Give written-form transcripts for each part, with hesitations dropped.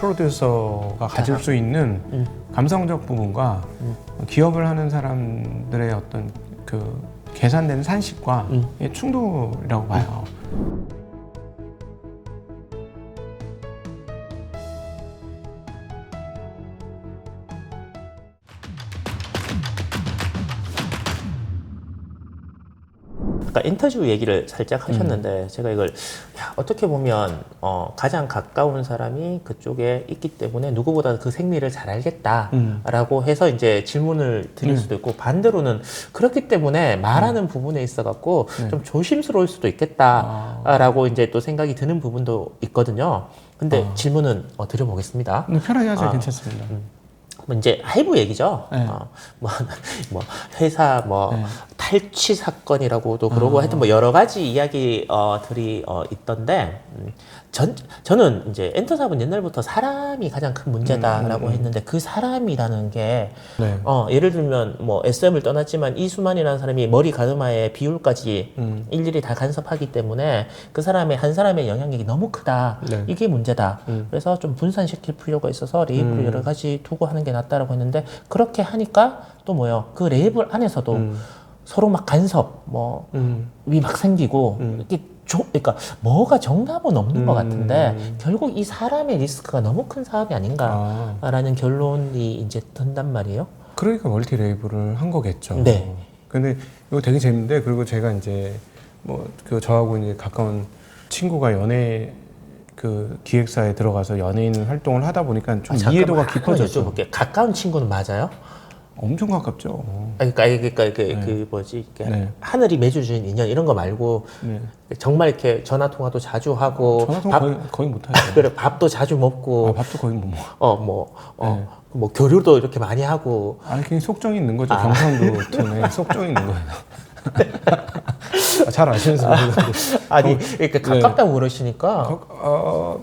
프로듀서가 가질 수 있는 감성적 부분과 기업을 하는 사람들의 어떤 그 계산된 산식과 충돌이라고 봐요. 아까 인터뷰 얘기를 살짝 하셨는데 제가 이걸 어떻게 보면 가장 가까운 사람이 그쪽에 있기 때문에 누구보다 그 생리를 잘 알겠다라고 해서 이제 질문을 드릴 수도 있고, 반대로는 그렇기 때문에 말하는 부분에 있어 갖고 좀 조심스러울 수도 있겠다라고 이제 또 생각이 드는 부분도 있거든요. 근데 질문은 드려보겠습니다. 편하게 하세요. 괜찮습니다. 뭐 이제 하이브 얘기죠. 네. 뭐 회사 탈취 사건이라고도 그러고 하여튼 뭐 여러 가지 이야기들이 있던데, 저는 이제 엔터사업은 옛날부터 사람이 가장 큰 문제다라고 했는데, 그 사람이라는 게 네. 예를 들면 뭐 SM을 떠났지만 이수만이라는 사람이 머리 가르마의 비율까지 일일이 다 간섭하기 때문에 그 사람의 한 사람의 영향력이 너무 크다. 네. 이게 문제다. 그래서 좀 분산시킬 필요가 있어서 레이블을 여러 가지 두고 하는 게 낫다라고 했는데, 그렇게 하니까 또 뭐요? 그 레이블 안에서도 서로 막 간섭, 위 막 생기고, 이렇게 그러니까 뭐가 정답은 없는 것 같은데, 결국 이 사람의 리스크가 너무 큰 사업이 아닌가라는 결론이 이제 든단 말이에요. 그러니까 멀티 레이블을 한 거겠죠. 네. 근데 이거 되게 재밌는데, 그리고 제가 이제 그 저하고 이제 가까운 친구가 연예 그 기획사에 들어가서 연예인 활동을 하다 보니까 좀 이해도가 깊어졌죠. 여쭤볼게요. 가까운 친구는 맞아요? 엄청 가깝죠. 그러니까 그 뭐지, 이렇게 네. 하늘이 맺어준 인연 이런 거 말고 네. 정말 이렇게 전화 통화도 자주 하고, 전화 통화 거의 못 하죠. 그래 밥도 자주 먹고, 밥도 거의 못 먹어. 네. 뭐 교류도 이렇게 많이 하고. 아니 그냥 속정이 있는 거죠. 경상도 틈에 속정이 있는 거예요. 잘 아시면서. 아니 그러니까 가깝다고 그러시니까.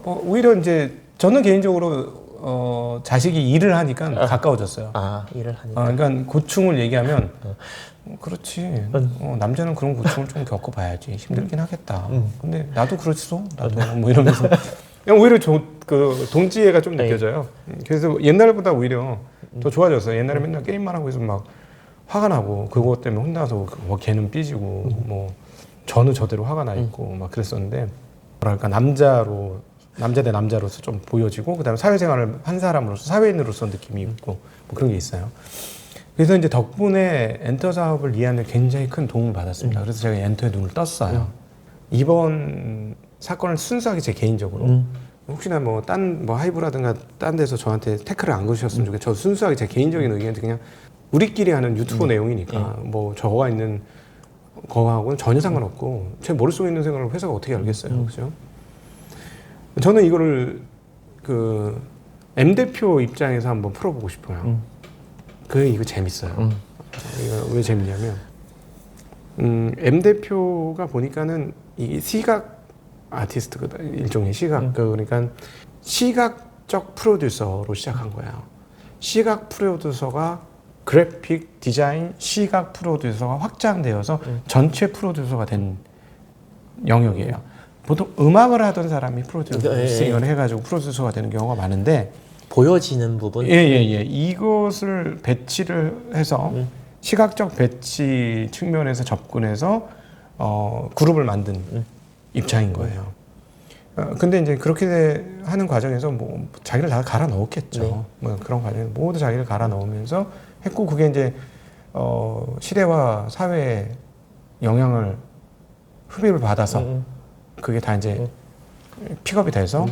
오히려 이제 저는 개인적으로 자식이 일을 하니까 가까워졌어요. 일을 하니까. 그러니까 고충을 얘기하면 그렇지. 남자는 그런 고충을 좀 겪어봐야지. 힘들긴 하겠다. 근데 나도 그렇소. 나도 뭐 이러면서 그냥 오히려 그 동지애가 좀 느껴져요. 그래서 옛날보다 오히려 더 좋아졌어요. 옛날에 맨날 게임만 하고 있으면 막 화가 나고, 그것 때문에 혼나서 걔는 삐지고 뭐 저는 저대로 화가 나 있고 막 그랬었는데, 뭐랄까 남자 대 남자로서 좀 보여지고, 그다음에 사회생활을 한 사람으로서 사회인으로서 느낌이 있고 뭐 그런 게 있어요. 그래서 이제 덕분에 엔터 사업을 이해하는 데 굉장히 큰 도움을 받았습니다. 그래서 제가 엔터에 눈을 떴어요. 이번 사건을 순수하게 제 개인적으로 혹시나 뭐 하이브라든가 딴 데서 저한테 태클을 안 거주셨으면 좋겠어요. 저 순수하게 제 개인적인 의견인데, 그냥 우리끼리 하는 유튜브 내용이니까 뭐 저거가 있는 거하고는 전혀 상관없고, 제 머릿속에 있는 생각을 회사가 어떻게 알겠어요. 그죠? 저는 이거를 그 M 대표 입장에서 한번 풀어보고 싶어요. 이거 재밌어요. 이거 왜 재밌냐면, M 대표가 보니까는 이 시각 아티스트거든. 일종의 시각. 그러니까 시각적 프로듀서로 시작한 거예요. 시각 프로듀서가 그래픽 디자인, 시각 프로듀서가 확장되어서 전체 프로듀서가 된 영역이에요. 보통 음악을 하던 사람이 프로듀싱을 해가지고 프로듀서가 되는 경우가 많은데, 보여지는 부분. 이것을 배치를 해서 시각적 배치 측면에서 접근해서 그룹을 만든 입장인 거예요. 근데 이제 그렇게 하는 과정에서 뭐 자기를 다 갈아 넣었겠죠. 뭐 그런 과정에서 모두 자기를 갈아 넣으면서 했고, 그게 이제 시대와 사회에 영향을 흡입을 받아서 그게 다 이제 픽업이 돼서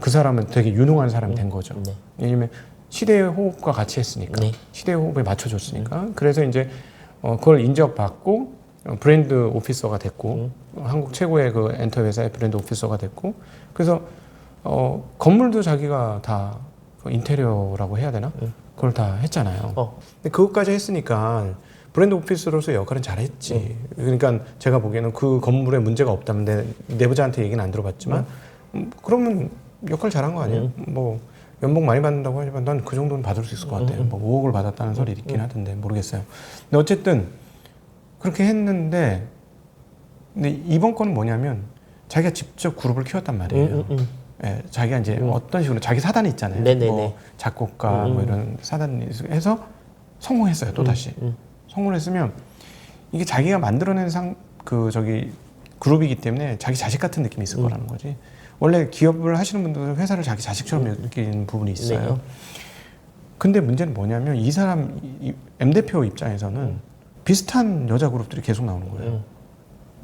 그 사람은 되게 유능한 사람이 된 거죠. 왜냐면 시대의 호흡과 같이 했으니까, 시대의 호흡에 맞춰줬으니까. 그래서 이제 그걸 인정받고 브랜드 오피서가 됐고, 한국 최고의 그 엔터 회사의 브랜드 오피서가 됐고, 그래서 건물도 자기가 다 인테리어라고 해야 되나? 그걸 다 했잖아요. 근데 그것까지 했으니까 브랜드 오피스로서의 역할은 잘했지. 그러니까 제가 보기에는 그 건물에 문제가 없다면, 내부자한테 얘기는 안 들어봤지만, 그러면 역할 잘한 거 아니에요? 뭐 연봉 많이 받는다고 하지만 난 그 정도는 받을 수 있을 것 같아요. 뭐 5억을 받았다는 소리 있긴 하던데 모르겠어요. 근데 어쨌든 그렇게 했는데, 근데 이번 건은 뭐냐면 자기가 직접 그룹을 키웠단 말이에요. 예, 자기가 이제 어떤 식으로 자기 사단이 있잖아요. 네네네. 뭐 작곡가 뭐 이런 사단이 해서 성공했어요. 또 다시 성공을 했으면 이게 자기가 만들어낸 그룹이기 때문에 자기 자식 같은 느낌이 있을 거라는 거지. 원래 기업을 하시는 분들은 회사를 자기 자식처럼 느끼는 부분이 있어요. 네. 근데 문제는 뭐냐면 이 사람 M 대표 입장에서는 비슷한 여자 그룹들이 계속 나오는 거예요.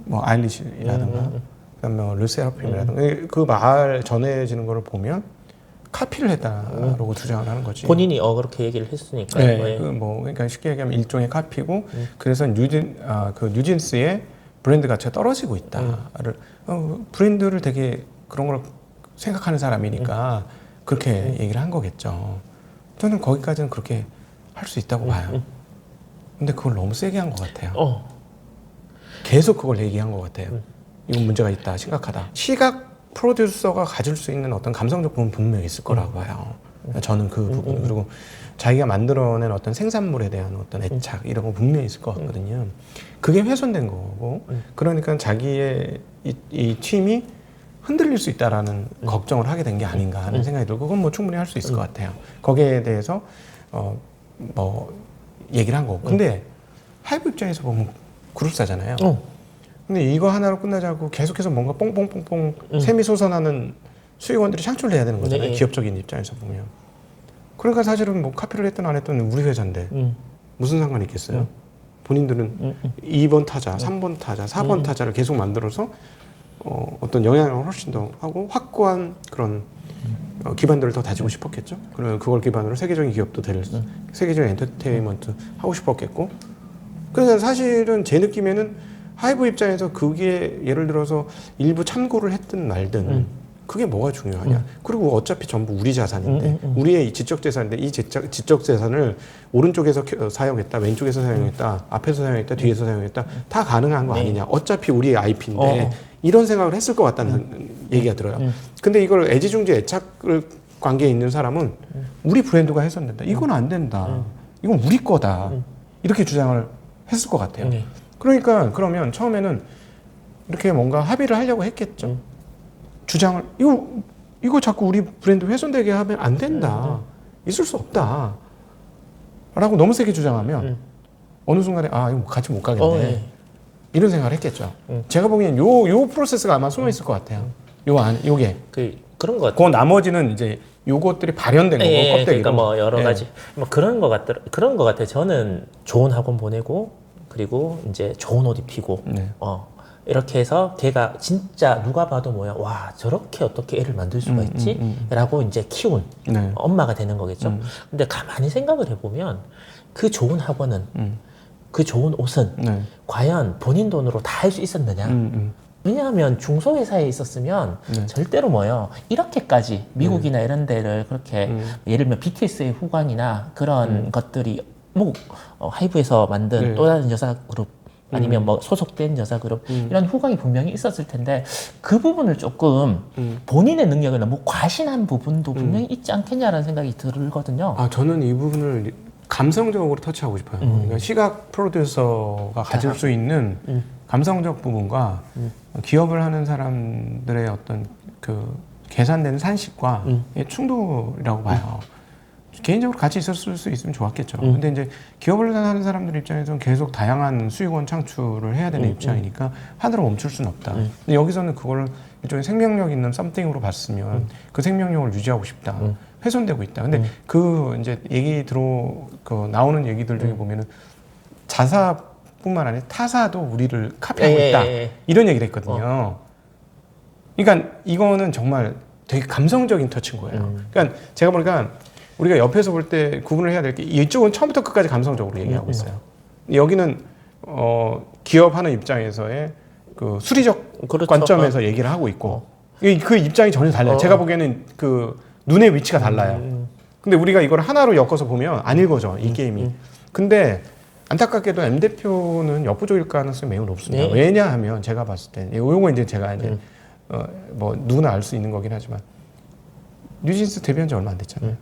뭐 아일리시라든가 그다음에 뭐 르세라핌이라든가 그 말 전해지는 거를 보면 카피를 했다라고 주장을 하는 거지. 본인이 그렇게 얘기를 했으니까. 네, 그러니까 쉽게 얘기하면 일종의 카피고 그래서 뉴진스의 브랜드 가치가 떨어지고 있다를 브랜드를 되게 그런 걸 생각하는 사람이니까 그렇게 얘기를 한 거겠죠. 저는 거기까지는 그렇게 할 수 있다고 봐요. 근데 그걸 너무 세게 한 것 같아요. 계속 그걸 얘기한 것 같아요. 이건 문제가 있다, 심각하다. 시각 프로듀서가 가질 수 있는 어떤 감성적 부분 분명히 있을 거라고 봐요. 저는 그 부분 그리고 자기가 만들어낸 어떤 생산물에 대한 어떤 애착 이런 거 분명히 있을 것 같거든요. 그게 훼손된 거고 그러니까 자기의 이 팀이 흔들릴 수 있다라는 걱정을 하게 된 게 아닌가 하는 생각이 들고 그건 뭐 충분히 할 수 있을 것 같아요. 거기에 대해서 뭐 얘기를 한 거고. 근데 하이브 입장에서 보면 그룹사잖아요. 근데 이거 하나로 끝나지 않고 계속해서 뭔가 뽕뽕뽕뽕 샘이 솟아나는 수익원들이 창출을 해야 되는 거잖아요. 네. 기업적인 입장에서 보면. 그러니까 사실은 뭐 카피를 했든 안 했든 우리 회사인데 무슨 상관이 있겠어요? 본인들은 2번 타자, 3번 타자, 4번 타자를 계속 만들어서 어떤 영향을 훨씬 더 하고 확고한 그런 기반들을 더 다지고 싶었겠죠. 그러면 그걸 기반으로 세계적인 기업도 될 세계적인 엔터테인먼트 하고 싶었겠고. 그래서 사실은 제 느낌에는 하이브 입장에서 그게 예를 들어서 일부 참고를 했든 말든 그게 뭐가 중요하냐. 그리고 어차피 전부 우리 자산인데 우리의 지적 재산인데 이 지적 재산을 오른쪽에서 사용했다, 왼쪽에서 사용했다, 앞에서 사용했다, 뒤에서 사용했다 다 가능한 거 아니냐. 어차피 우리의 IP인데 이런 생각을 했을 것 같다는 얘기가 들어요. 근데 이걸 애지중지 애착을 관계에 있는 사람은 우리 브랜드가 훼손된다. 이건 안 된다. 이건 우리 거다. 이렇게 주장을 했을 것 같아요. 그러니까 그러면 처음에는 이렇게 뭔가 합의를 하려고 했겠죠. 주장을 이거 자꾸 우리 브랜드 훼손되게 하면 안 된다. 있을 수 없다. 라고 너무 세게 주장하면 어느 순간에 이거 같이 못 가겠네. 이런 생각을 했겠죠. 제가 보기엔 요 프로세스가 아마 숨어 있을 것 같아요. 요게. 그런 것 같아요. 그 나머지는 이제 요것들이 발현된 거고 껍데기로. 그러니까 뭐 여러 가지 뭐 그런 것 같아요. 저는 좋은 학원 보내고 그리고 이제 좋은 옷 입히고 이렇게 해서 걔가 진짜 누가 봐도 뭐야 와 저렇게 어떻게 애를 만들 수가 있지? 라고 이제 키운 엄마가 되는 거겠죠. 근데 가만히 생각을 해보면 그 좋은 학원은 그 좋은 옷은 과연 본인 돈으로 다 할 수 있었느냐? 왜냐하면 중소회사에 있었으면 절대로 뭐요 이렇게까지 미국이나 이런 데를 그렇게 예를 들면 BTS의 후광이나 그런 것들이 뭐 하이브에서 만든 또 다른 여자 그룹 아니면 뭐 소속된 여자 그룹 이런 후광이 분명히 있었을 텐데 그 부분을 조금 본인의 능력을 너무 과신한 부분도 분명히 있지 않겠냐라는 생각이 들거든요. 저는 이 부분을 감성적으로 터치하고 싶어요. 그러니까 시각 프로듀서가 가질 수 있는 감성적 부분과 기업을 하는 사람들의 어떤 그 계산되는 산식과 충돌이라고 봐요. 개인적으로 같이 있었을 수 있으면 좋았겠죠. 근데 이제 기업을 하는 사람들 입장에서는 계속 다양한 수익원 창출을 해야 되는 입장이니까 하나로 멈출 수는 없다. 근데 여기서는 그걸 일종의 생명력 있는 썸띵으로 봤으면 그 생명력을 유지하고 싶다. 훼손되고 있다. 근데 그 이제 나오는 얘기들 중에 보면은 자사뿐만 아니라 타사도 우리를 카피하고 있다. 이런 얘기를 했거든요. 그러니까 이거는 정말 되게 감성적인 터치인 거예요. 그러니까 제가 보니까 우리가 옆에서 볼 때 구분을 해야 될 게 이쪽은 처음부터 끝까지 감성적으로 얘기하고 있어요. 여기는 기업하는 입장에서의 그 수리적 관점에서 얘기를 하고 있고 그 입장이 전혀 달라요. 제가 보기에는 그 눈의 위치가 달라요. 근데 우리가 이걸 하나로 엮어서 보면 안 읽어져 이 게임이. 근데 안타깝게도 M 대표는 역부족일 가능성이 매우 높습니다. 왜냐하면 제가 봤을 때 요거 이제 제가 이제 뭐 누구나 알 수 있는 거긴 하지만 뉴진스 데뷔한 지 얼마 안 됐잖아요.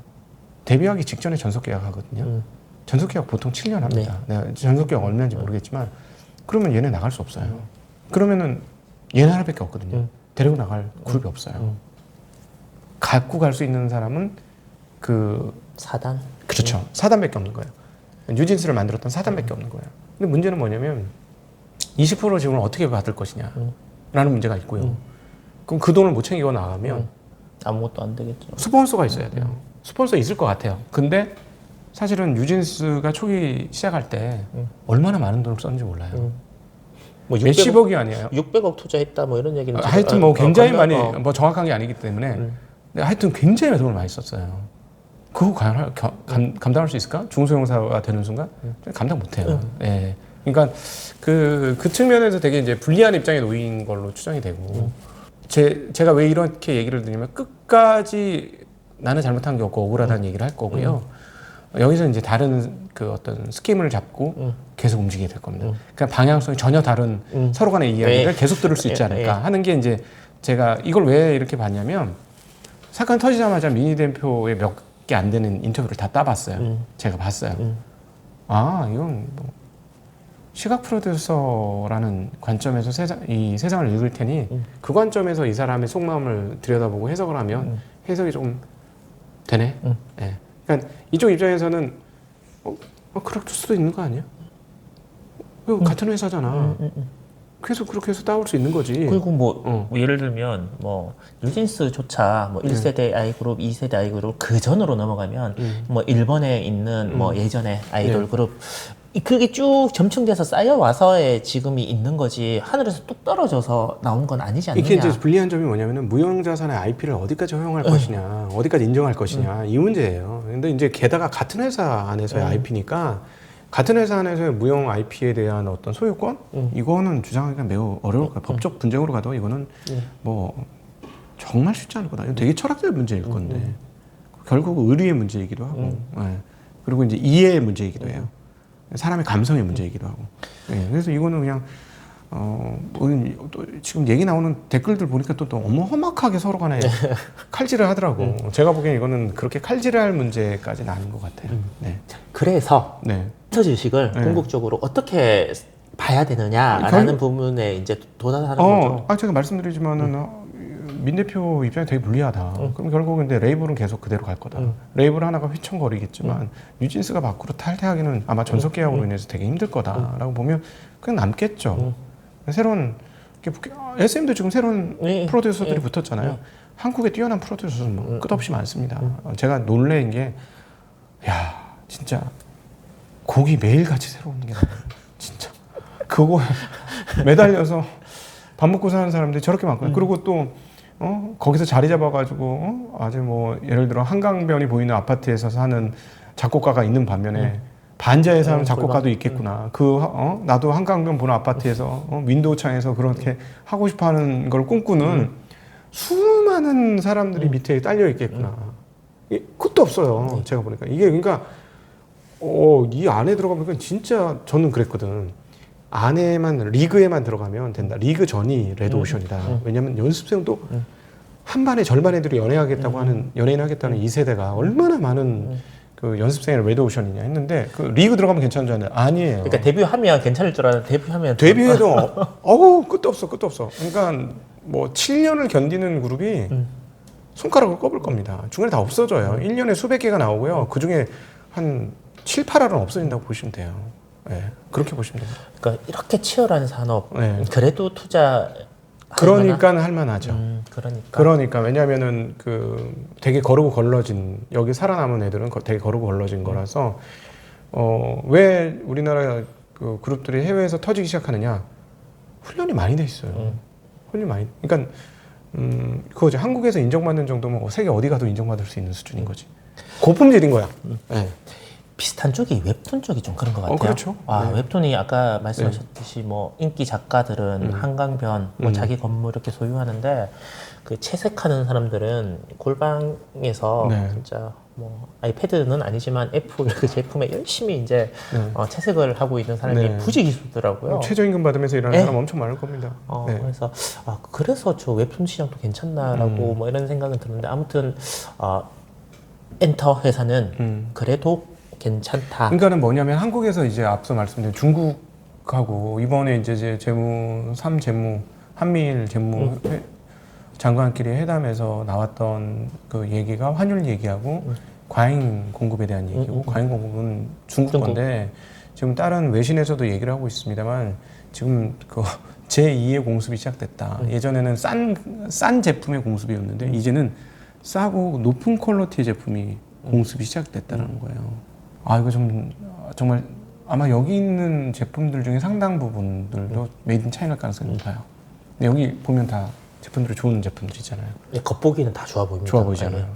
데뷔하기 직전에 전속 계약하거든요. 전속 계약 보통 7년 합니다. 내가 전속 계약 얼마인지 모르겠지만 그러면 얘네 나갈 수 없어요. 그러면은 얘네 하나밖에 없거든요. 데리고 나갈 그룹이 없어요. 갖고 갈 수 있는 사람은 그 사단. 그렇죠. 사단밖에 없는 거예요. 뉴진스를 만들었던 사단밖에 없는 거예요. 근데 문제는 뭐냐면 20% 지원을 어떻게 받을 것이냐 라는 문제가 있고요. 그럼 그 돈을 못 챙기고 나가면 아무것도 안 되겠죠. 스폰서가 있어야 돼요. 스폰서 있을 것 같아요. 근데 사실은 뉴진스가 초기 시작할 때 얼마나 많은 돈을 썼는지 몰라요. 뭐 몇십억이 아니에요. 600억 투자했다 뭐 이런 얘기는 하여튼 뭐 굉장히 많이 건너- 뭐 정확한 게 아니기 때문에 근데 하여튼 굉장히 돈을 많이 썼어요. 그거 감당할 수 있을까? 중소형사가 되는 순간 감당 못해요. 예. 그러니까 그 측면에서 되게 이제 불리한 입장에 놓인 걸로 추정이 되고 제가 왜 이렇게 얘기를 드리냐면 끝까지 나는 잘못한 게 없고 억울하다는 얘기를 할 거고요. 여기서 이제 다른 그 어떤 스킴을 잡고 계속 움직이게 될 겁니다. 그러니까 방향성이 전혀 다른 서로 간의 이야기를 계속 들을 수 있지 않을까 하는 게 이제 제가 이걸 왜 이렇게 봤냐면 사건 터지자마자 민희 대표의 몇 개 안 되는 인터뷰를 다 따봤어요. 제가 봤어요. 아, 이건 뭐 시각 프로듀서라는 관점에서 이 세상을 읽을 테니 그 관점에서 이 사람의 속마음을 들여다보고 해석을 하면 해석이 좀 되네. 예. 그러니까 이쪽 입장에서는 그럴 수도 있는 거 아니야? 이거 같은 회사잖아. 계속 그렇게 해서 따올 수 있는 거지. 그리고 뭐 예를 들면 뭐 뉴진스조차 뭐 1세대 아이그룹, 2세대 아이그룹 그 전으로 넘어가면 뭐 일본에 있는 뭐 예전에 아이돌 그룹 그게 쭉 점층돼서 쌓여와서의 지금이 있는 거지 하늘에서 뚝 떨어져서 나온 건 아니지 않느냐. 이게 이제 불리한 점이 뭐냐면은 무형자산의 IP를 어디까지 허용할 것이냐, 어디까지 인정할 것이냐 이 문제예요. 근데 이제 게다가 같은 회사 안에서의 IP니까 같은 회사 안에서의 무형 IP에 대한 어떤 소유권 이거는 주장하기가 매우 어려울 거예요. 법적 분쟁으로 가도 이거는 뭐 정말 쉽지 않을 거다. 이건 되게 철학적 문제일 건데 결국 의리의 문제이기도 하고, 예. 그리고 이제 이해의 문제이기도 해요. 사람의 감성의 문제이기도 하고. 예. 그래서 이거는 그냥 또 지금 얘기 나오는 댓글들 보니까 또 너무 험악하게 서로 간에 칼질을 하더라고. 제가 보기엔 이거는 그렇게 칼질할 문제까지는 아닌 것 같아요. 네. 그래서 네. 터 지식을 궁극적으로 어떻게 봐야 되느냐라는 부분에 이제 도달하는 거죠. 제가 말씀드리지만은 민 대표 입장이 되게 불리하다. 그럼 결국 근데 레이블은 계속 그대로 갈 거다. 레이블 하나가 휘청거리겠지만 뉴진스가 밖으로 탈퇴하기는 아마 전속 계약으로 인해서 되게 힘들 거다라고 보면 그냥 남겠죠. 새로운 SM도 지금 새로운 프로듀서들이 붙었잖아요. 한국에 뛰어난 프로듀서는 뭐 끝없이 많습니다. 제가 놀란 게 야 진짜 곡이 매일같이 새로운 게 나와요. 진짜 그거 매달려서 밥 먹고 사는 사람들이 저렇게 많거든요. 그리고 또 거기서 자리 잡아가지고 아주 뭐 예를 들어 한강변이 보이는 아파트에서 사는 작곡가가 있는 반면에 반지하에 사는 작곡가도 있겠구나. 나도 한강변 보는 아파트에서 윈도우 창에서 그렇게 하고 싶어하는 걸 꿈꾸는 수많은 사람들이 밑에 딸려 있겠구나. 끝도 없어요. 제가 보니까 이게 그러니까 이 안에 들어가보니까 진짜 저는 그랬거든. 안에만 리그에만 들어가면 된다. 리그 전이 레드오션이다. 왜냐하면 연습생도 한 반에 절반 애들이 연애하겠다고 하는 연예인 하겠다는 이 세대가 얼마나 많은 그 연습생의 레드오션이냐 했는데 그 리그 들어가면 괜찮은 줄 알았는데 아니에요. 그러니까 데뷔하면 괜찮을 줄 알았는데 데뷔해도 끝도 없어. 그러니까 뭐 7년을 견디는 그룹이 손가락을 꼽을 겁니다. 중간에 다 없어져요. 1년에 수백 개가 나오고요. 그 중에 한 7, 8알은 없어진다고 보시면 돼요. 네, 그렇게 보시면 됩니다. 그러니까 이렇게 치열한 산업 그래도 투자 그러니까 할만하죠. 그러니까 왜냐하면은 그 되게 거르고 걸러진 여기 살아남은 애들은 되게 거르고 걸러진 거라서 왜 우리나라 그 그룹들이 해외에서 터지기 시작하느냐 훈련이 많이 돼 있어요. 훈련이 많이. 그러니까 그거죠. 한국에서 인정받는 정도면 세계 어디 가도 인정받을 수 있는 수준인 거지. 고품질인 거야. 네. 비슷한 쪽이 웹툰 쪽이 좀 그런 것 같아요. 그렇죠. 네. 웹툰이 아까 말씀하셨듯이 뭐 인기 작가들은 한강변, 뭐 자기 건물 이렇게 소유하는데 그 채색하는 사람들은 골방에서 진짜 뭐 아이패드는 아니지만 애플 그 제품에 열심히 이제 채색을 하고 있는 사람이 부지기수더라고요. 최저임금 받으면서 일하는 사람 엄청 많을 겁니다. 그래서 저 웹툰 시장도 괜찮나라고 뭐 이런 생각은 드는데 아무튼 엔터 회사는 그래도 괜찮다. 그러니까는 뭐냐면 한국에서 이제 앞서 말씀드린 중국하고 이번에 이제 재무 한미일 재무 장관끼리 회담에서 나왔던 그 얘기가 환율 얘기하고 과잉 공급에 대한 얘기고 과잉 공급은 중국 건데 지금 다른 외신에서도 얘기를 하고 있습니다만 지금 그 제2의 공습이 시작됐다. 예전에는 싼 제품의 공습이었는데 이제는 싸고 높은 퀄리티의 제품이 공습이 시작됐다는 거예요. 아 이거 좀 정말 아마 여기 있는 제품들 중에 상당 부분들도 메이드 인 차이나 가능성이 높아요. 근데 여기 보면 다 제품들이 좋은 제품들이잖아요. 겉보기는 다 좋아 보입니다. 좋아 보이잖아요.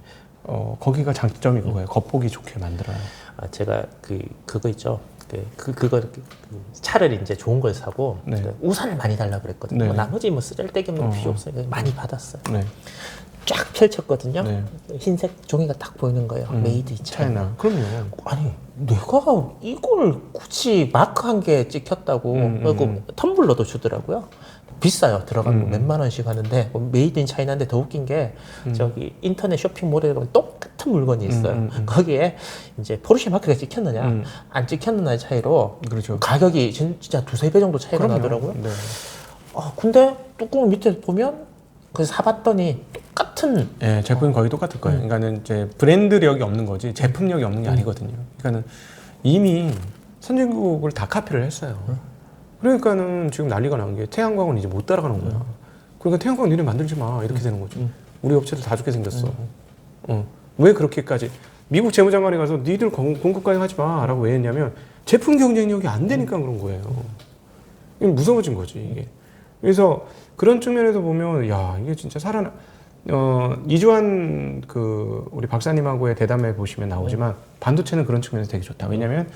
거기가 장점이 그거예요. 겉보기 좋게 만들어요. 제가 그거 있죠. 그거 차를 이제 좋은 걸 사고 네. 우산을 많이 달라 그랬거든요. 네. 뭐 나머지 뭐 쓰잘데기 없는 거 필요 없어요. 많이 받았어요. 네. 쫙 펼쳤거든요. 네. 흰색 종이가 딱 보이는 거예요. 메이드 인 차이나. 그럼요. 아니 내가 이걸 굳이 마크 한 개 찍혔다고 그리고 텀블러도 주더라고요. 비싸요. 들어가는 거 몇만 원씩 하는데 메이드 인 차이나인데 더 웃긴 게 저기 인터넷 쇼핑몰에 가면 똑같은 물건이 있어요. 거기에 이제 포르쉐 마크가 찍혔느냐 안 찍혔느냐의 차이로 그렇죠. 가격이 진짜 두세 배 정도 차이가 그럼요. 나더라고요. 네. 근데 뚜껑 밑에 보면 그래서 사봤더니 똑같은 예, 제품은 거의 똑같을 거예요. 그러니까는 이제 브랜드력이 없는 거지 제품력이 없는 게 아니거든요. 그러니까는 이미 선진국을 다 카피를 했어요. 그러니까는 지금 난리가 난 게 태양광은 이제 못 따라가는 거야. 그러니까 태양광 니네 만들지 마 이렇게 되는 거죠. 우리 업체들 다 죽게 생겼어. 왜 그렇게까지 미국 재무장관이 가서 니들 공급 가능하지 마라고 왜 했냐면 제품 경쟁력이 안 되니까 그런 거예요. 이게 무서워진 거지 이게. 그래서 그런 측면에서 보면 야 이게 진짜 이주환 그 우리 박사님하고의 대담회 보시면 나오지만 반도체는 그런 측면에서 되게 좋다. 왜냐면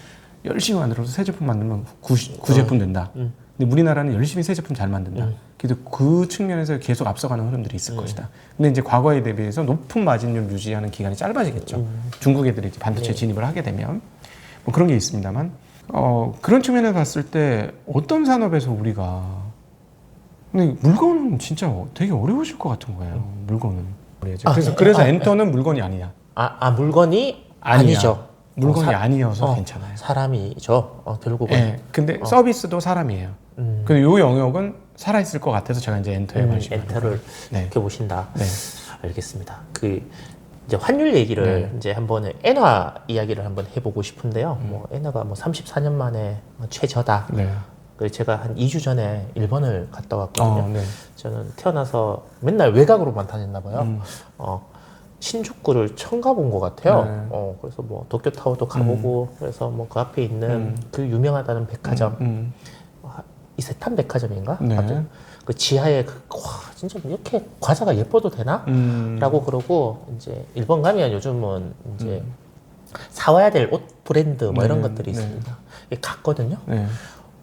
열심히 만들어서 새 제품 만들면 구제품 된다. 근데 우리나라는 열심히 새 제품 잘 만든다. 그래도 그 측면에서 계속 앞서가는 흐름들이 있을 것이다. 근데 이제 과거에 대비해서 높은 마진율 유지하는 기간이 짧아지겠죠. 중국 애들이 이제 반도체 진입을 하게 되면 뭐 그런 게 있습니다만 그런 측면에서 봤을 때 어떤 산업에서 우리가 근데 물건은 진짜 되게 어려우실 것 같은 거예요. 물건은. 그래서 엔터는 물건이 아니야. 물건이 아니죠. 물건이 아니어서 괜찮아요. 사람이죠. 결국은. 네, 근데 서비스도 사람이에요. 근데 요 영역은 살아있을 것 같아서 제가 이제 엔터에 관심. 엔터를 네. 이렇게 보신다. 네. 알겠습니다. 이제 환율 얘기를 이제 한번 엔화 이야기를 한번 해보고 싶은데요. 뭐 엔화가 뭐 34년 만에 최저다. 네. 그래서 제가 한 2주 전에 일본을 갔다 왔거든요. 네. 저는 태어나서 맨날 외곽으로만 다녔나 봐요. 신주쿠를 처음 가본 것 같아요. 네. 그래서 뭐 도쿄타워도 가보고 그래서 뭐 그 앞에 있는 그 유명하다는 백화점 이세탄 백화점인가? 네. 그 지하에 진짜 이렇게 과자가 예뻐도 되나? 라고 그러고 이제 일본 가면 요즘은 이제 사와야 될 옷 브랜드 뭐 이런 것들이 있습니다. 갔거든요. 네.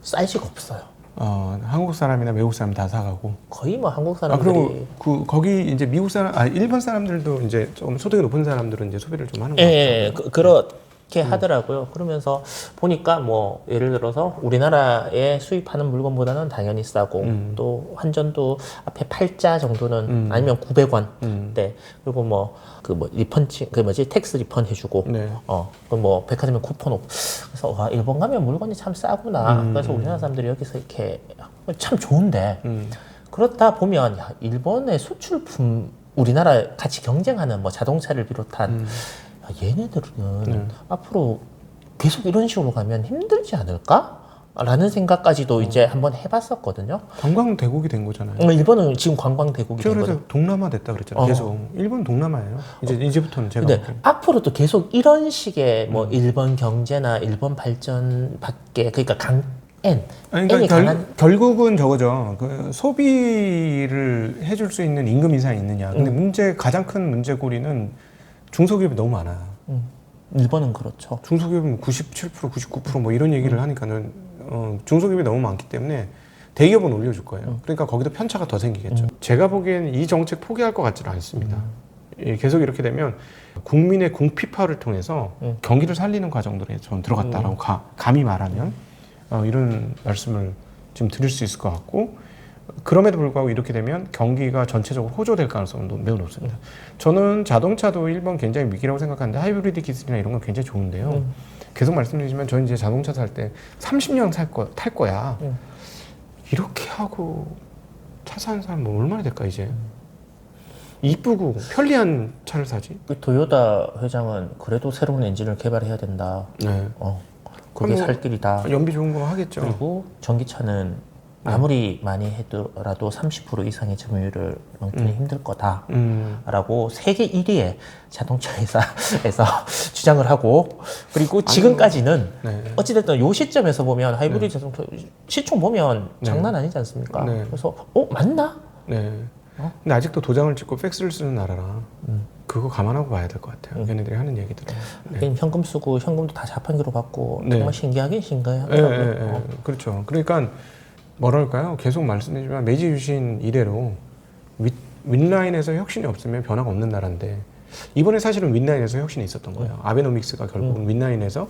사이즈가 없어요. 한국 사람이나 외국 사람 다 사가고. 거의 뭐 한국 사람들이. 그리고 거기 이제 미국 사람, 일본 사람들도 이제 좀 소득이 높은 사람들은 이제 소비를 좀 하는 거 같아요. 그렇게 하더라고요. 그러면서 보니까 뭐 예를 들어서 우리나라에 수입하는 물건보다는 당연히 싸고 또 환전도 앞에 8자 정도는 아니면 900원. 네. 그리고 뭐 리펀치 텍스 리펀 해주고. 네. 뭐 백화점에 쿠폰 오프. 그래서 와 일본 가면 물건이 참 싸구나. 그래서 우리나라 사람들이 여기서 이렇게 참 좋은데. 그렇다 보면 일본의 수출품 우리나라 같이 경쟁하는 뭐 자동차를 비롯한 얘네들은 앞으로 계속 이런 식으로 가면 힘들지 않을까? 라는 생각까지도 이제 한번 해봤었거든요. 관광 대국이 된 거잖아요. 일본은 지금 관광 대국이 된 거죠. 그래서 동남아 됐다 그랬잖아요. 계속 일본 동남아예요. 이제부터는 제가. 근데 앞으로도 계속 이런 식의 뭐 일본 경제나 일본 발전 밖에 그러니까 그러니까 결국은 저거죠. 그 소비를 해줄 수 있는 임금 인상이 있느냐. 근데 가장 큰 문제고리는 중소기업이 너무 많아. 일본은 그렇죠. 중소기업은 97%, 99% 뭐 이런 얘기를 하니까는 중소기업이 너무 많기 때문에 대기업은 올려줄 거예요. 그러니까 거기도 편차가 더 생기겠죠. 제가 보기엔 이 정책 포기할 것 같지는 않습니다. 계속 이렇게 되면 국민의 궁핍화를 통해서 경기를 살리는 과정들에 좀 들어갔다라고 감히 말하면 이런 말씀을 좀 드릴 수 있을 것 같고 그럼에도 불구하고 이렇게 되면 경기가 전체적으로 호조될 가능성은 매우 높습니다. 저는 자동차도 일본 굉장히 위기라고 생각하는데 하이브리드 기술이나 이런 건 굉장히 좋은데요. 계속 말씀드리지만 저는 이제 자동차 살 때 30년 탈 거야. 이렇게 하고 차 사는 사람 뭐 얼마나 될까 이제. 이쁘고 편리한 차를 사지? 그 도요타 회장은 그래도 새로운 엔진을 개발해야 된다. 네. 그게 뭐 살 길이다. 연비 좋은 거 하겠죠. 그리고 전기차는 아무리 많이 해더라도 30% 이상의 점유율을 넘기는 힘들 거다라고 세계 1위의 자동차 회사에서 주장을 하고, 그리고 지금까지는 네. 어찌됐든 요 시점에서 보면 하이브리드 자동차 시총 보면 장난 아니지 않습니까? 네. 그래서 맞나? 네. 근데 아직도 도장을 찍고 팩스를 쓰는 나라라 그거 감안하고 봐야 될 것 같아요. 걔네들이 하는 얘기들은. 하긴 현금 쓰고 현금도 다 자판기로 받고 네. 정말 신기하긴 신기하더라고요. 예. 그렇죠. 그러니까 뭐랄까요? 계속 말씀드리지만 메이지 유신 이래로 윗라인에서 혁신이 없으면 변화가 없는 나라인데, 이번에 사실은 윗라인에서 혁신이 있었던 거예요. 아베노믹스가 결국은 윗라인에서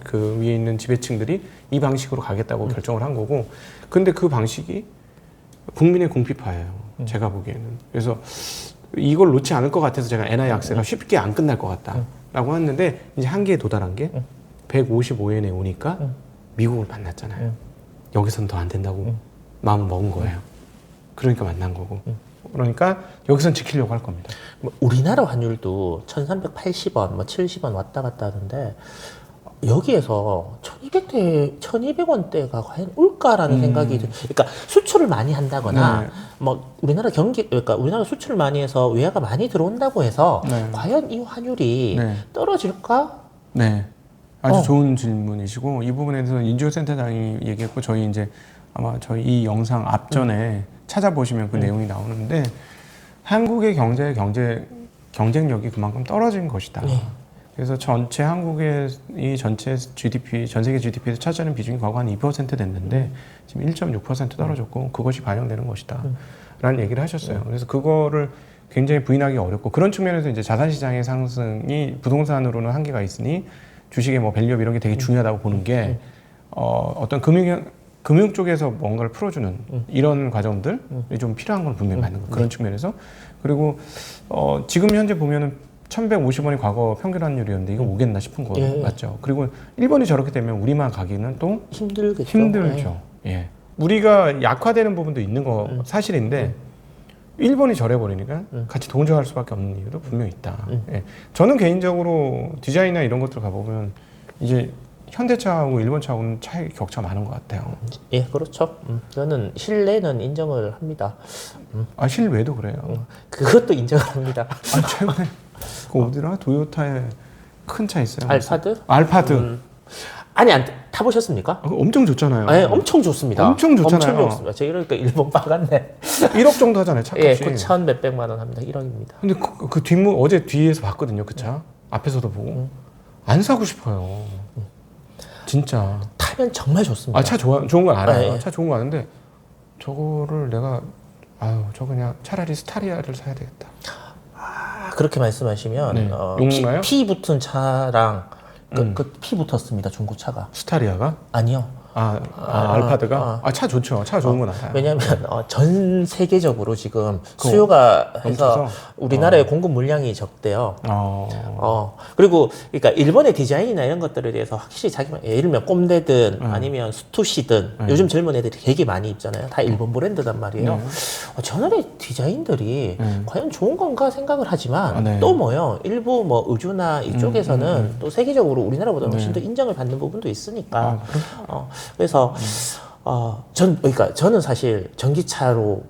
그 위에 있는 지배층들이 이 방식으로 가겠다고 결정을 한 거고, 근데 그 방식이 국민의 궁핍화예요. 제가 보기에는. 그래서 이걸 놓지 않을 것 같아서 제가 엔화의 악세가 쉽게 안 끝날 것 같다라고 했는데, 이제 한계에 도달한 게 155엔에 오니까 미국을 만났잖아요. 여기서는 더 안 된다고 마음을 먹은 거예요. 그러니까 만난 거고. 그러니까 여기선 지키려고 할 겁니다. 뭐 우리나라 환율도 1380원, 뭐 70원 왔다 갔다 하는데, 여기에서 1200원대가 과연 올까라는 생각이 그러니까 수출을 많이 한다거나 뭐 그러니까 우리나라 수출을 많이 해서 외화가 많이 들어온다고 해서 과연 이 환율이 떨어질까? 네. 아주 좋은 질문이시고, 이 부분에 대해서 인조 센터장이 얘기했고, 저희 이제 아마 저희 이 영상 앞전에 찾아보시면 그 내용이 나오는데, 한국의 경쟁력이 그만큼 떨어진 것이다. 그래서 전체 한국의 이 전체 GDP, 전 세계 GDP에서 차지하는 비중이 과거 한 2% 됐는데 지금 1.6% 떨어졌고, 그것이 반영되는 것이다. 라는 얘기를 하셨어요. 그래서 그거를 굉장히 부인하기 어렵고, 그런 측면에서 이제 자산시장의 상승이 부동산으로는 한계가 있으니 주식의 뭐 밸류업 이런 게 되게 중요하다고 보는 게, 어떤 금융 쪽에서 뭔가를 풀어주는 이런 과정들이 좀 필요한 건 분명히 맞는 거예요. 그런 측면에서. 그리고 지금 현재 보면은 1150원이 과거 평균 환율이었는데 이거 오겠나 싶은 거 맞죠? 그리고 일본이 저렇게 되면 우리만 가기는 또 힘들죠. 예. 우리가 약화되는 부분도 있는 거 사실인데, 일본이 저래버리니까 같이 동조할 수밖에 없는 이유도 분명히 있다. 예. 저는 개인적으로 디자인이나 이런 것들 가보면 이제 현대차하고 일본차하고는 차이 격차 많은 것 같아요. 예, 그렇죠. 저는 실내는 인정을 합니다. 실외도 그래요. 그것도 인정을 합니다. 최근에 그 어디라 도요타의 큰 차 있어요. 알파드. 아니, 타보셨습니까? 엄청 좋잖아요. 네, 엄청 좋습니다. 엄청 좋잖아요. 엄청 좋습니다. 제가 이러니까 일본 빠갔네. 1억 정도 하잖아요, 차값이. 예, 9천 몇백만 원 합니다. 1억입니다. 근데 그 뒷문 어제 뒤에서 봤거든요, 그 차. 앞에서도 보고. 안 사고 싶어요. 진짜. 타면 정말 좋습니다. 차 좋은 건 알아요. 예. 차 좋은 거 아는데 저거를 내가 저 그냥 차라리 스타리아를 사야 되겠다. 그렇게 말씀하시면 용나요? P 붙은 차랑 그 P 붙었습니다. 중고차가. 스타리아가? 아니요. 알파드가? 차 좋죠. 차 좋은 건 알아요. 왜냐하면 전 세계적으로 지금 수요가 해서 우리나라의 공급 물량이 적대요. 그리고 그러니까 일본의 디자인이나 이런 것들에 대해서 확실히 예를 들면 꼼대든 아니면 스투시든 요즘 젊은 애들이 되게 많이 입잖아요. 다 일본 브랜드단 말이에요. 저놈의 디자인들이 과연 좋은 건가 생각을 하지만 또 뭐요? 일부 뭐 의주나 이쪽에서는 또 세계적으로 우리나라보다 훨씬 더 인정을 받는 부분도 있으니까. 그래서 그러니까 저는 사실 전기차로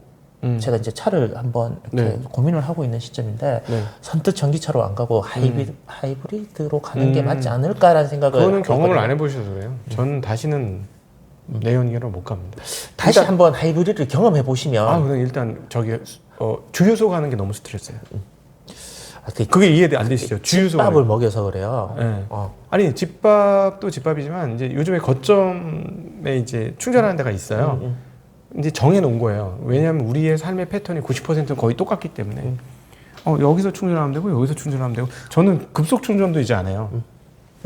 제가 이제 차를 한번 이렇게 고민을 하고 있는 시점인데 선뜻 전기차로 안 가고 하이브리드로 가는 게 맞지 않을까라는 생각을. 그거는 경험을 안 해보셔서 그래요. 저는 다시는 내연기로 못 갑니다. 다시 한번 하이브리드를 경험해 보시면. 그럼 일단 주유소 가는 게 너무 스트레스예요. 그게 이해 안 되시죠? 주유소 집밥을 먹여서 그래요. 네. 아니 집밥도 집밥이지만 이제 요즘에 거점에 이제 충전하는 데가 있어요. 이제 정해놓은 거예요. 왜냐하면 우리의 삶의 패턴이 90%는 거의 똑같기 때문에 여기서 충전하면 되고 여기서 충전하면 되고, 저는 급속 충전도 이제 안 해요.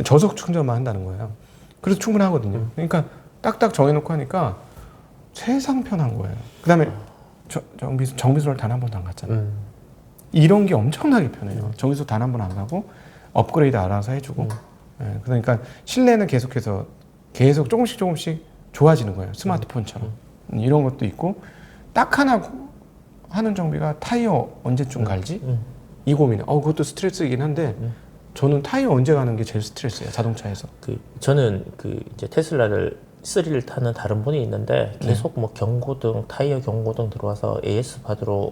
저속 충전만 한다는 거예요. 그래서 충분하거든요. 그러니까 딱딱 정해놓고 하니까 세상 편한 거예요. 그다음에 정비소를 단 한 번도 안 갔잖아요. 이런 게 엄청나게 편해요. 정비소 단 한 번 안 가고 업그레이드 알아서 해주고. 그러니까 실내는 계속 조금씩 좋아지는 거예요. 스마트폰처럼. 이런 것도 있고, 딱 하나 하는 정비가 타이어 언제쯤 갈지? 이 고민이. 그것도 스트레스이긴 한데 저는 타이어 언제 가는 게 제일 스트레스예요. 자동차에서. 저는 이제 테슬라를 3를 타는 다른 분이 있는데 계속 뭐 경고등, 타이어 경고등 들어와서 AS 받으러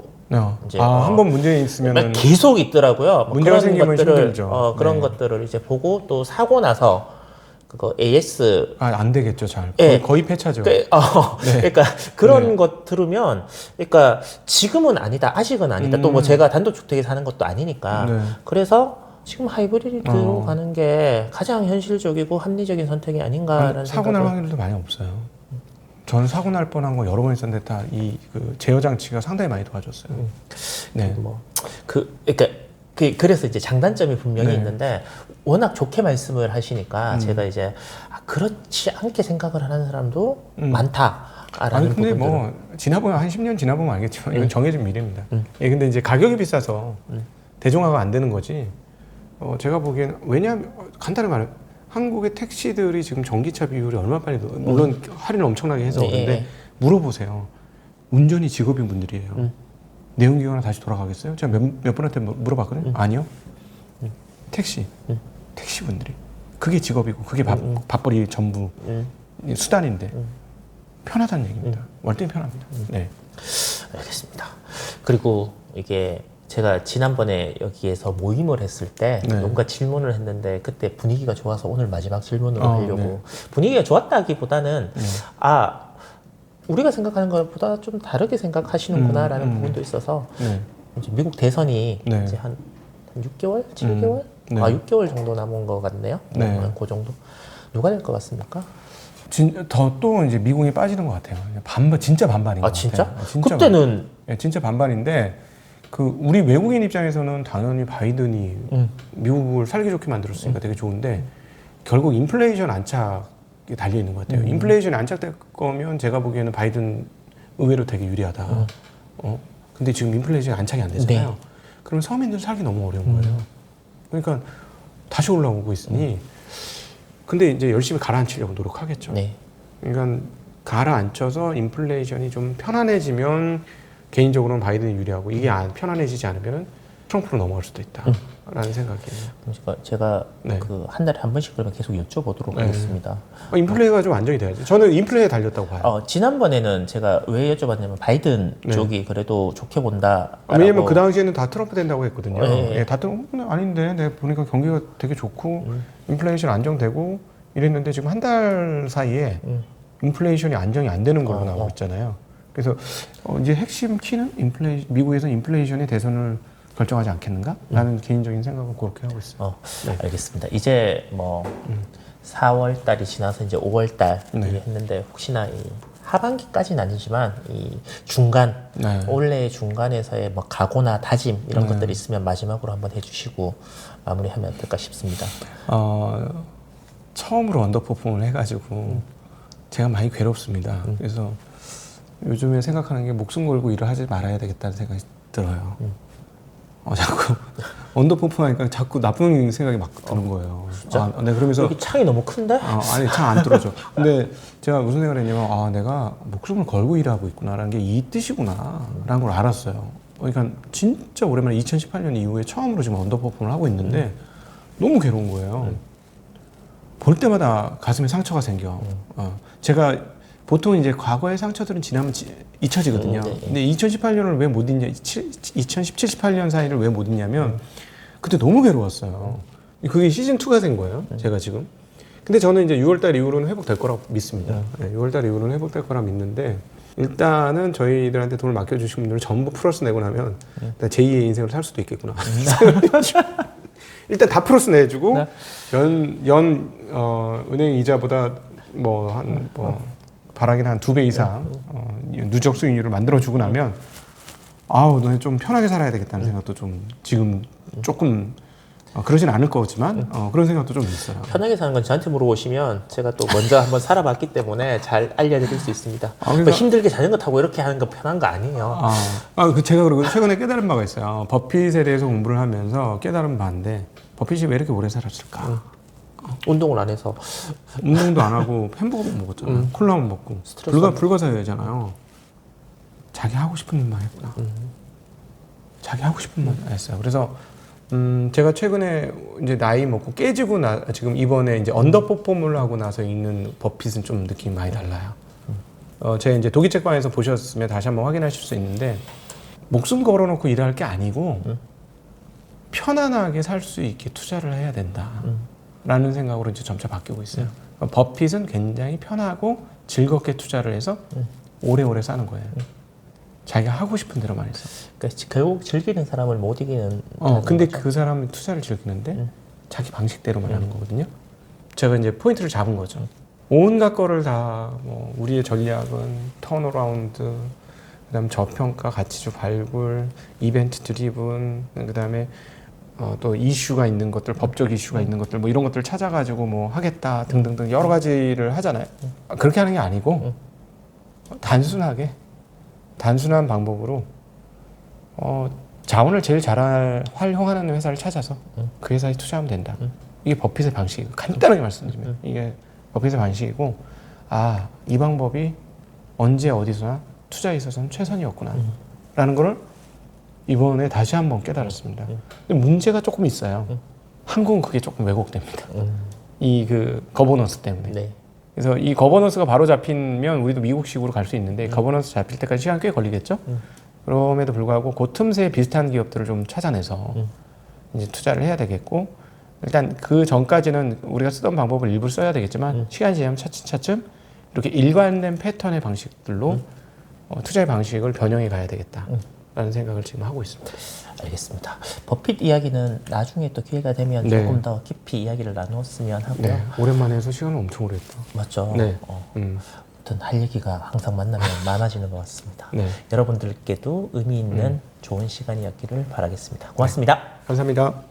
이제 한번 문제 있으면은 계속 있더라고요. 뭐 문제가 그런 생기면 것들을 힘들죠. 그런 네. 것들을 이제 보고 또 사고 나서 그거 AS 안 되겠죠, 잘. 예. 거의 폐차죠. 네. 그러니까 그런 것 들으면, 그러니까 지금은 아니다, 아직은 아니다. 또 뭐 제가 단독주택에 사는 것도 아니니까. 네. 그래서 지금 하이브리드로 가는 게 가장 현실적이고 합리적인 선택이 아닌가라는 사고 날 생각을. 확률도 많이 없어요. 저는 사고 날 뻔한 거 여러 번 있었는데 다 그 제어 장치가 상당히 많이 도와줬어요. 네. 그래서 이제 장단점이 분명히 네. 있는데 워낙 좋게 말씀을 하시니까 제가 이제 그렇지 않게 생각을 하는 사람도 많다라는 근데 부분들은. 뭐 지나보면 한 10년 지나보면 알겠지만 이건 정해진 미래입니다. 예, 근데 이제 가격이 비싸서 대중화가 안 되는 거지. 제가 보기에는 왜냐하면 간단히 말해 한국의 택시들이 지금 전기차 비율이 얼마 빨리 물론 할인을 엄청나게 해서 그런데 물어보세요. 운전이 직업인 분들이에요. 내연기관으로 다시 돌아가겠어요? 제가 몇 분한테 물어봤거든요. 아니요. 택시 분들이 그게 직업이고 그게 밥벌이 전부 수단인데 편하다는 얘기입니다. 월등히 편합니다. 네. 알겠습니다. 그리고 이게 제가 지난번에 여기에서 모임을 했을 때 네. 뭔가 질문을 했는데 그때 분위기가 좋아서 오늘 마지막 질문으로 하려고. 네. 분위기가 좋았다기보다는 우리가 생각하는 것보다 좀 다르게 생각하시는구나라는 부분도 있어서 이제 미국 대선이 네. 이제 한 6개월, 7개월, 네. 6개월 정도 남은 것 같네요. 네. 그 정도. 누가 될 것 같습니까? 또 이제 미국이 빠지는 것 같아요. 진짜 반반인 것 진짜? 같아요. 진짜 그때는 진짜 반반인데 우리 외국인 입장에서는 당연히 바이든이 미국을 살기 좋게 만들었으니까 되게 좋은데 결국 인플레이션 안착이 달려 있는 것 같아요. 인플레이션이 안착될 거면 제가 보기에는 바이든 의외로 되게 유리하다. 근데 지금 인플레이션이 안착이 안 되잖아요. 네. 그럼 서민들 살기 너무 어려운 거예요. 그러니까 다시 올라오고 있으니 근데 이제 열심히 가라앉히려고 노력하겠죠. 네. 그러니까 가라앉혀서 인플레이션이 좀 편안해지면 개인적으로는 바이든이 유리하고 이게 편안해지지 않으면 트럼프로 넘어갈 수도 있다라는 생각이에요. 제가 네. 한 달에 한 번씩 그러면 계속 여쭤보도록 하겠습니다. 인플레이가 좀 안정이 돼야지. 저는 인플레이에 달렸다고 봐요. 지난번에는 제가 왜 여쭤봤냐면 바이든 쪽이 그래도 좋게 본다. 왜냐면 그 당시에는 다 트럼프 된다고 했거든요. 네. 다 아닌데 내가 보니까 경기가 되게 좋고 인플레이션 안정되고 이랬는데 지금 한 달 사이에 인플레이션이 안정이 안 되는 걸로 나오고 있잖아요. 그래서 이제 핵심 키는 미국에서 인플레이션의 대선을 결정하지 않겠는가? 라는 개인적인 생각은 그렇게 하고 있어요. 네. 알겠습니다. 이제 뭐 4월 달이 지나서 이제 5월 달이 했는데 혹시나 이 하반기까지는 아니지만 이 중간 올해 중간에서의 뭐 각오나 다짐 이런 것들이 있으면 마지막으로 한번 해주시고 마무리하면 어떨까 싶습니다. 처음으로 언더퍼폼을 해가지고 제가 많이 괴롭습니다. 그래서 요즘에 생각하는 게 목숨 걸고 일을 하지 말아야 되겠다는 생각이 들어요. 자꾸 언더퍼폼 하니까 자꾸 나쁜 생각이 막 드는 거예요. 진짜? 네, 그러면서 여기 창이 너무 큰데? 아니 창 안 뚫어져. 근데 제가 무슨 생각을 했냐면 내가 목숨을 걸고 일하고 있구나라는 게 이 뜻이구나라는 걸 알았어요. 그러니까 진짜 오랜만에 2018년 이후에 처음으로 지금 언더퍼폼을 하고 있는데 너무 괴로운 거예요. 볼 때마다 가슴에 상처가 생겨. 제가 보통 이제 과거의 상처들은 지나면 잊혀지거든요. 근데 2018년을 왜 못 잊냐, 2017, 18년 사이를 왜 못 잊냐면 그때 너무 괴로웠어요. 그게 시즌2가 된 거예요. 제가 지금. 근데 저는 이제 6월달 이후로는 회복될 거라고 믿습니다. 6월달 이후로는 회복될 거라 믿는데 일단은 저희들한테 돈을 맡겨주신 분들은 전부 플러스 내고 나면 제2의 인생을 살 수도 있겠구나. 일단 다 플러스 내주고 은행 이자보다 바라기는 한 2배 이상 누적 수익률을 만들어주고 나면 너네 좀 편하게 살아야 되겠다는 생각도 좀 지금 조금 그러진 않을 거지만 그런 생각도 좀 있어요. 편하게 사는 건 저한테 물어보시면 제가 또 먼저 한번 살아봤기 때문에 잘 알려드릴 수 있습니다. 그러니까 힘들게 자전거 타고 이렇게 하는 거 편한 거 아니에요. 제가 그리고 최근에 깨달은 바가 있어요. 버핏에 대해서 공부를 하면서 깨달은 바인데 버핏이 왜 이렇게 오래 살았을까? 운동을 안 해서. 운동도 안 하고 햄버거 먹었잖아요. 콜라만 먹고 불가사의잖아요. 자기 하고 싶은 일만 했구나. 자기 하고 싶은 일만 했어요. 그래서 제가 최근에 이제 나이 먹고 깨지고 지금 이번에 이제 언더퍼폼을 하고 나서 읽는 버핏은 좀 느낌이 많이 달라요. 제 이제 독일책방에서 보셨으면 다시 한번 확인하실 수 있는데 목숨 걸어놓고 일할 게 아니고 편안하게 살 수 있게 투자를 해야 된다라는 생각으로 이제 점차 바뀌고 있어요. 버핏은 굉장히 편하고 즐겁게 투자를 해서 오래오래 사는 거예요. 자기가 하고 싶은 대로만 해서. 그러니까 결국 즐기는 사람을 못 이기는. 근데 그 사람은 투자를 즐기는데 자기 방식대로만 하는 거거든요. 제가 이제 포인트를 잡은 거죠. 온갖 거를 다 뭐 우리의 전략은 턴어라운드, 그다음 저평가, 가치주 발굴, 이벤트 드리븐, 그다음에 또 이슈가 있는 것들, 법적 이슈가 있는 것들, 뭐 이런 것들 찾아가지고 뭐 하겠다 등등등 여러 가지를 하잖아요. 그렇게 하는 게 아니고 단순한 방법으로 자원을 제일 잘 활용하는 회사를 찾아서 그 회사에 투자하면 된다. 이게 버핏의 방식이고 간단하게 말씀드리면 이게 버핏의 방식이고 이 방법이 언제 어디서나 투자에 있어서는 최선이었구나 라는 거를 이번에 다시 한번 깨달았습니다. 근데 문제가 조금 있어요. 한국은 그게 조금 왜곡됩니다. 이 그 거버넌스 때문에. 네. 그래서 이 거버넌스가 바로 잡히면 우리도 미국식으로 갈 수 있는데 거버넌스 잡힐 때까지 시간 꽤 걸리겠죠. 그럼에도 불구하고 그 틈새에 비슷한 기업들을 좀 찾아내서 이제 투자를 해야 되겠고, 일단 그 전까지는 우리가 쓰던 방법을 일부 써야 되겠지만 시간이 지나면 차츰 이렇게 일관된 패턴의 방식들로 투자의 방식을 변형해 가야 되겠다라는 생각을 지금 하고 있습니다. 알겠습니다. 버핏 이야기는 나중에 또 기회가 되면 네. 조금 더 깊이 이야기를 나누었으면 하고요. 네, 오랜만에 해서 시간을 엄청 오래 했다. 맞죠? 네. 아무튼 할 얘기가 항상 만나면 많아지는 것 같습니다. 네. 여러분들께도 의미 있는 좋은 시간이었기를 바라겠습니다. 고맙습니다. 감사합니다.